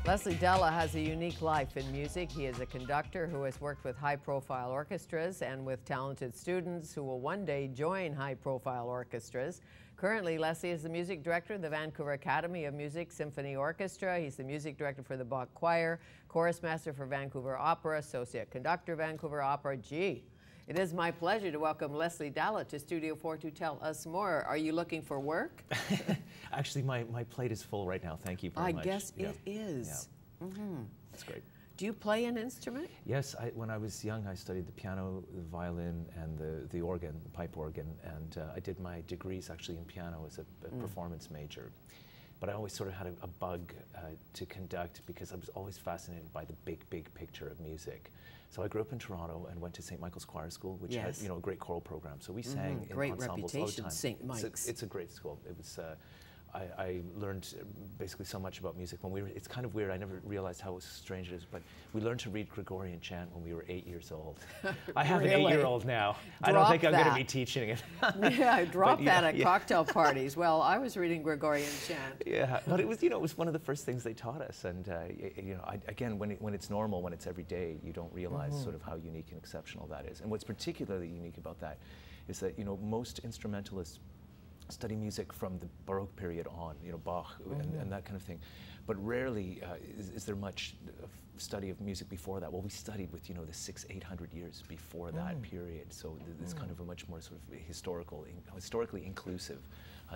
Leslie Dala has a unique life in music. He is a conductor who has worked with high-profile orchestras and with talented students who will one day join high-profile orchestras. Currently, Leslie is the music director of the Vancouver Academy of Music Symphony Orchestra. He's the music director for the Bach Choir, chorus master for Vancouver Opera, associate conductor, Vancouver Opera. Gee, it is my pleasure to welcome Leslie Dala to Studio 4 to tell us more. Are you looking for work? Actually, my plate is full right now. Thank you very much. I guess it is. Yeah. That's great. Do you play an instrument? Yes, when I was young, I studied the piano, the violin, and the organ, the pipe organ, and I did my degrees actually in piano as a performance major. But I always sort of had a bug to conduct because I was always fascinated by the big picture of music. So I grew up in Toronto and went to St. Michael's Choir School, which had a great choral program. So we sang in ensembles all the time. St. Mike's. It's a great school. It was. I learned basically so much about music when we were. It's kind of weird. I never realized how strange it is, but we learned to read Gregorian chant when we were 8 years old. I have an 8-year-old now. I don't think I'm going to be teaching it. Yeah, drop that at cocktail parties. Well, I was reading Gregorian chant. Yeah, but it was it was one of the first things they taught us, and again, when it's normal, when it's every day, you don't realize sort of how unique and exceptional that is. And what's particularly unique about that is that most instrumentalists study music from the Baroque period on, Bach and that kind of thing. But rarely is there much study of music before that. Well, we studied with, the 600-800 years before that period. So there's kind of a much more sort of historically inclusive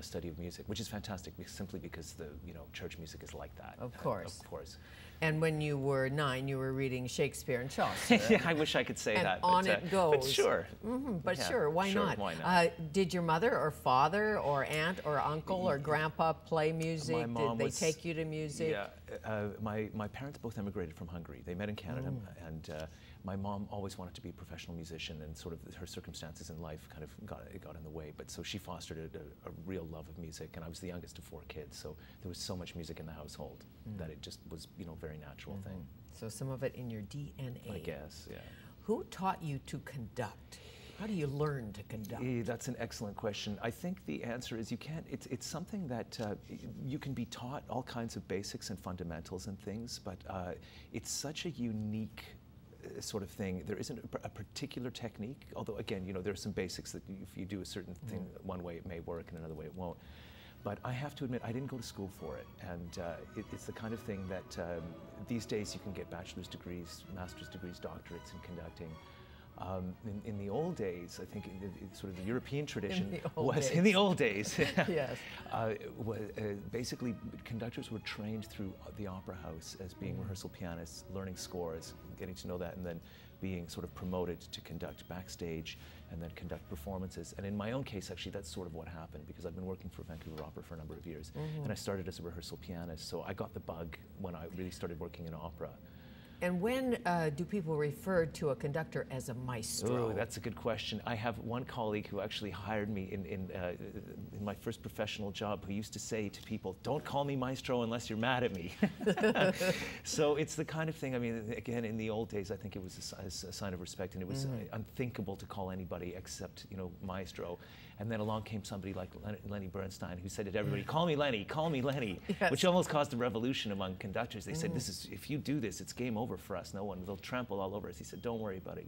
study of music, which is fantastic simply because the, church music is like that. Of course. Of course. And when you were 9, you were reading Shakespeare and Chaucer. Yeah, I wish I could say that. On it goes. But sure. Sure, why not? Why not? Did your mother or father or aunt or uncle or grandpa play music? My mom Did they take you to music? Yeah, my parents both emigrated from Hungary. They met in Canada, and my mom always wanted to be a professional musician, and sort of her circumstances in life kind of got in the way. But so she fostered a real love of music, and I was the youngest of 4 kids, so there was so much music in the household that it just was, very natural thing. So some of it in your DNA. I guess, yeah. Who taught you to conduct? How do you learn to conduct? That's an excellent question. I think the answer is you can't. It's something that you can be taught all kinds of basics and fundamentals and things, but it's such a unique sort of thing. There isn't a particular technique, although again, there are some basics that if you do a certain thing one way it may work and another way it won't. But I have to admit, I didn't go to school for it, and it's the kind of thing that these days you can get bachelor's degrees, master's degrees, doctorates in conducting. In the old days, I think sort of the European tradition in the old days. Yes. Basically, conductors were trained through the opera house as being rehearsal pianists, learning scores, getting to know that, and then being sort of promoted to conduct backstage and then conduct performances. And in my own case, actually, that's sort of what happened, because I've been working for Vancouver Opera for a number of years, and I started as a rehearsal pianist, so I got the bug when I really started working in opera. And when do people refer to a conductor as a maestro? Oh, that's a good question. I have one colleague who actually hired me in my first professional job, who used to say to people, "Don't call me maestro unless you're mad at me." So it's the kind of thing, I mean, again, in the old days, I think it was a sign of respect, and it was unthinkable to call anybody except, maestro. And then along came somebody like Lenny Bernstein, who said to everybody, "Call me Lenny, call me Lenny," which almost caused a revolution among conductors. They said, if you do this, it's game over for us. They'll trample all over us. He said, "Don't worry about it."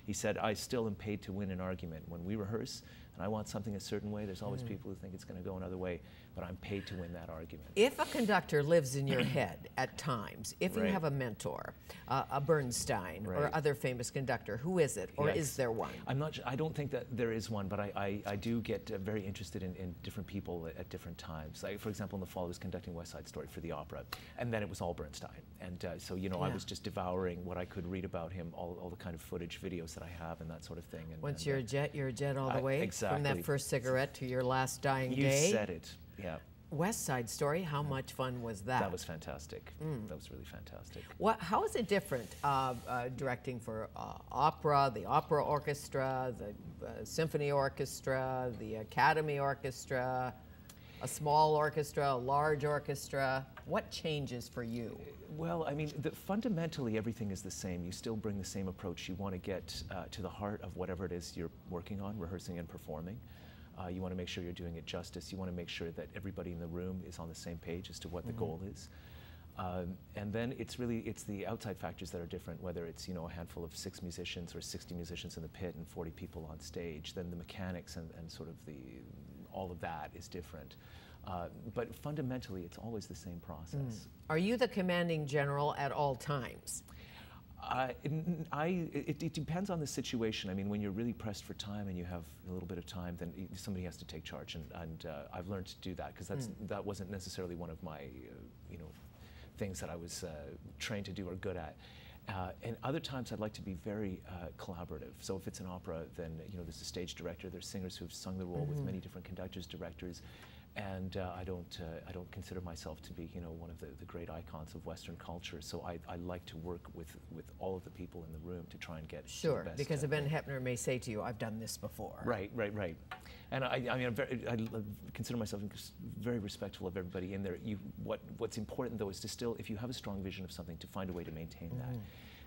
He said, "I still am paid to win an argument. When we rehearse and I want something a certain way, there's always people who think it's going to go another way, but I'm paid to win that argument." If a conductor lives in your head at times, if you have a mentor, a Bernstein or other famous conductor, who is it, or is there one? I don't think that there is one, but I do get very interested in different people at different times. Like, for example, in the fall, I was conducting West Side Story for the opera, and then it was all Bernstein. And so, I was just devouring what I could read about him, all the kind of footage, videos that I have, and that sort of thing. And, Once you're a jet all the way? Exactly. From that first cigarette to your last dying day? You said it, yeah. West Side Story, how much fun was that? That was fantastic. That was really fantastic. How is it different directing for opera, the opera orchestra, the symphony orchestra, the Academy Orchestra, a small orchestra, a large orchestra? What changes for you? Well, I mean, fundamentally everything is the same. You still bring the same approach. You want to get to the heart of whatever it is you're working on, rehearsing and performing. You want to make sure you're doing it justice. You want to make sure that everybody in the room is on the same page as to what the goal is. And then it's the outside factors that are different, whether it's, you know, a handful of 6 musicians or 60 musicians in the pit and 40 people on stage. Then the mechanics and sort of all of that is different. But fundamentally, it's always the same process. Are you the commanding general at all times? It depends on the situation. I mean, when you're really pressed for time and you have a little bit of time, then somebody has to take charge, and I've learned to do that, because that wasn't necessarily one of my you know, things that I was trained to do or good at. And other times I'd like to be very collaborative. So if it's an opera, then, you know, there's a stage director, there's singers who've sung the role with many different conductors, directors, and I don't consider myself to be, you know, one of the great icons of Western culture. So I like to work with all of the people in the room to try and get sure, the best, because Ben Heppner may say to you, "I've done this before." Right. And I mean, I consider myself very respectful of everybody in there. What's important though is to still, if you have a strong vision of something, to find a way to maintain that.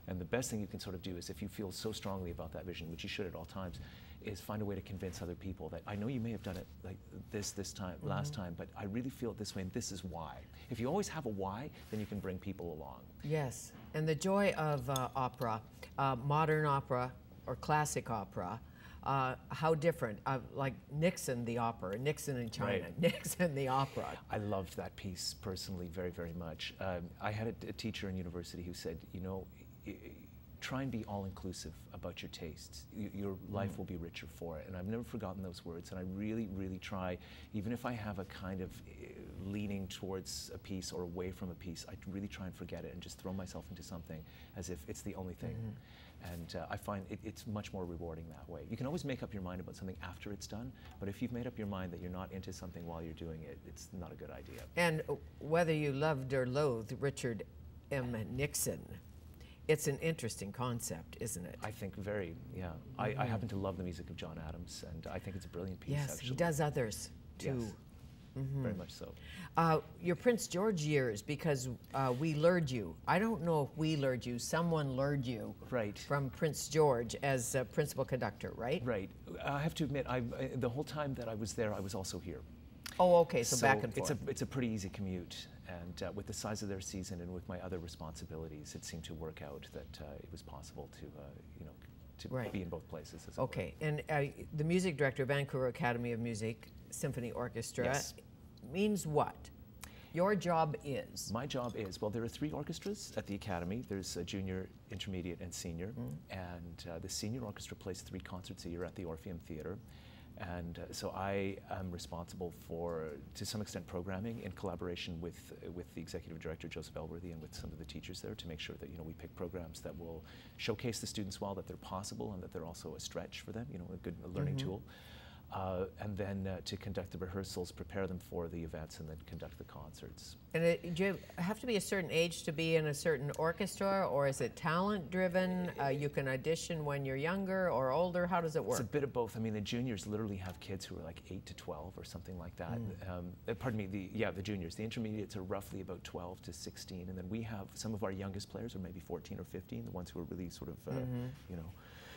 And the best thing you can sort of do is, if you feel so strongly about that vision, which you should at all times, is find a way to convince other people that, I know you may have done it like this time, last time, but I really feel it this way, and this is why. If you always have a why, then you can bring people along. Yes, and the joy of opera, modern opera or classic opera, how different, like Nixon the opera, Nixon in China, Nixon the opera. I loved that piece personally very, very much. I had a teacher in university who said, you know, try and be all-inclusive about your tastes. Your life will be richer for it. And I've never forgotten those words, and I really, really try, even if I have a kind of leaning towards a piece or away from a piece, I really try and forget it and just throw myself into something as if it's the only thing. And I find it's much more rewarding that way. You can always make up your mind about something after it's done, but if you've made up your mind that you're not into something while you're doing it, it's not a good idea. And whether you loved or loathed Richard M. Nixon, it's an interesting concept, isn't it? I think very, yeah. I happen to love the music of John Adams, and I think it's a brilliant piece, yes, actually. He does others, too. Yes. Very much so. Your Prince George years, because we lured you. I don't know if we lured you. Someone lured you from Prince George as principal conductor, right? Right. I have to admit, the whole time that I was there, I was also here. Oh, okay, so back and forth. It's a pretty easy commute. And with the size of their season and with my other responsibilities, it seemed to work out that it was possible to, you know, to be in both places. As okay, and the music director of Vancouver Academy of Music Symphony Orchestra means what? Your job is? My job is, well, there are 3 orchestras at the Academy. There's a junior, intermediate, and senior. And the senior orchestra plays 3 concerts a year at the Orpheum Theatre. And so I am responsible for, to some extent, programming in collaboration with the executive director, Joseph Elworthy, and with some of the teachers there, to make sure that, you know, we pick programs that will showcase the students well, that they're possible, and that they're also a stretch for them, you know, a good learning tool. And then to conduct the rehearsals, prepare them for the events, and then conduct the concerts. And do you have to be a certain age to be in a certain orchestra, or is it talent-driven? You can audition when you're younger or older. How does it work? It's a bit of both. I mean, the juniors literally have kids who are like 8 to 12 or something like that. Pardon me, the juniors. The intermediates are roughly about 12 to 16, and then we have some of our youngest players are maybe 14 or 15, the ones who are really sort of, you know,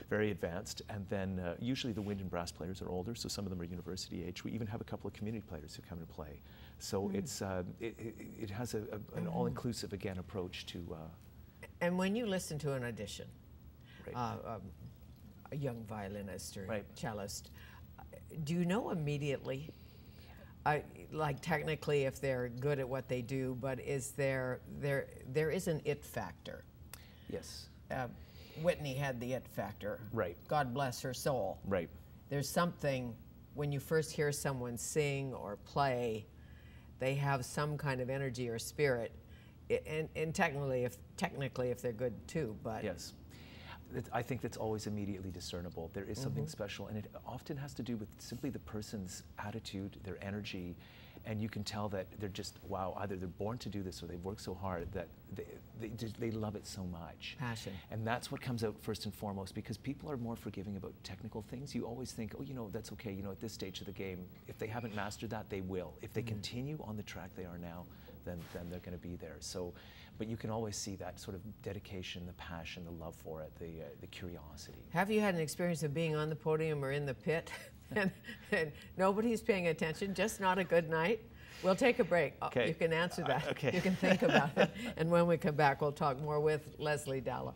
very advanced. And then usually the wind and brass players are older, so some of them are university age. We even have a couple of community players who come and play. So it's it has an all-inclusive, again, approach to... And when you listen to an audition, a young violinist or cellist, do you know immediately, like technically if they're good at what they do, but is there is an it factor? Yes. Whitney had the it factor. Right. God bless her soul. Right. There's something, when you first hear someone sing or play, they have some kind of energy or spirit, and technically if they're good too, but... Yes. I think that's always immediately discernible. There is something special, and it often has to do with simply the person's attitude, their energy, and you can tell that they're just, wow, either they're born to do this or they've worked so hard that they love it so much. Passion. And that's what comes out first and foremost, because people are more forgiving about technical things. You always think, oh, you know, that's okay, you know, at this stage of the game, if they haven't mastered that, they will. If they continue on the track they are now, then they're going to be there. So, but you can always see that sort of dedication, the passion, the love for it, the curiosity. Have you had an experience of being on the podium or in the pit and nobody's paying attention, just not a good night? We'll take a break. Okay. You can answer that. Okay. You can think about it. And when we come back, we'll talk more with Leslie Dala.